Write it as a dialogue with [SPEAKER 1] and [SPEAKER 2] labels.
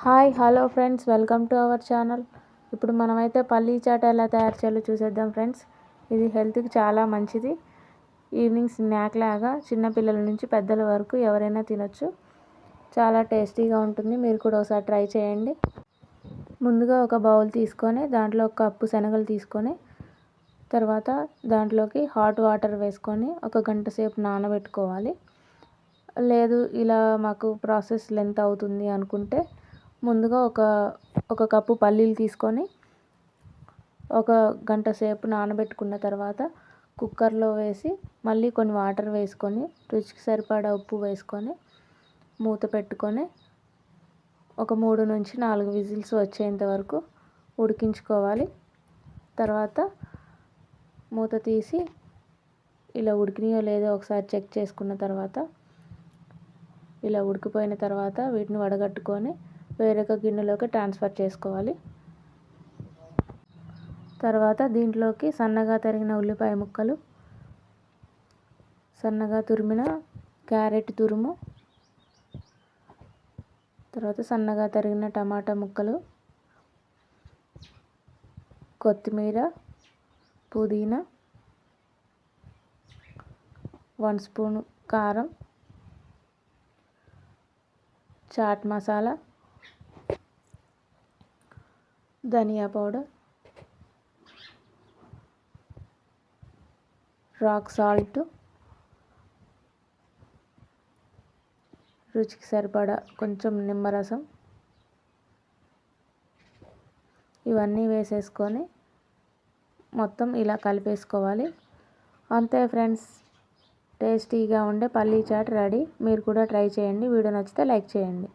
[SPEAKER 1] Hi hello friends, welcome to our channel. ఇప్పుడు మనమైతే పల్లీ చాట్ ఎలా తయారు చేయాలో చూసేద్దాం ఫ్రెండ్స్. ఇది హెల్త్కి చాలా మంచిది. ఈవినింగ్ స్నాక్ లాగా చిన్నపిల్లల నుంచి పెద్దల వరకు ఎవరైనా తినొచ్చు. చాలా టేస్టీగా ఉంటుంది. మీరు కూడా ఒకసారి ట్రై చేయండి. ముందుగా ఒక బౌల్ తీసుకొని దాంట్లో ఒక కప్పు శనగలు తీసుకొని తర్వాత దాంట్లోకి హాట్ వాటర్ వేసుకొని ఒక గంట సేపు నానబెట్టుకోవాలి. లేదు ఇలా మాకు ప్రాసెస్ లెంత్ అవుతుంది అనుకుంటే ముందుగా ఒక కప్పు పల్లీలు తీసుకొని ఒక గంట సేపు నానబెట్టుకున్న తర్వాత కుక్కర్లో వేసి మళ్ళీ కొన్ని వాటర్ వేసుకొని రుచికి సరిపడా ఉప్పు వేసుకొని మూత పెట్టుకొని ఒక 3 నుంచి 4 విజిల్స్ వచ్చేంత వరకు ఉడికించుకోవాలి. తర్వాత మూత తీసి ఇలా ఉడికినాయో లేదో ఒకసారి చెక్ చేసుకున్న తర్వాత ఇలా ఉడికిపోయిన తర్వాత వీటిని వడగట్టుకొని వేరొక గిన్నెలోకి ట్రాన్స్ఫర్ చేసుకోవాలి. తర్వాత దీంట్లోకి సన్నగా తరిగిన ఉల్లిపాయ ముక్కలు, సన్నగా తురిమిన క్యారెట్ తురుము, తర్వాత సన్నగా తరిగిన టమాటా ముక్కలు, కొత్తిమీర, పుదీనా, 1 స్పూన్ కారం, చాట్ మసాలా, ధనియా పౌడర్, రాక్ సాల్ట్, రుచికి సరిపడా కొంచెం నిమ్మరసం, ఇవన్నీ వేసేసుకొని మొత్తం ఇలా కలిపేసుకోవాలి. అంతే ఫ్రెండ్స్, టేస్టీగా ఉండే పల్లీ చాట్ రెడీ. మీరు కూడా ట్రై చేయండి. వీడియో నచ్చితే లైక్ చేయండి.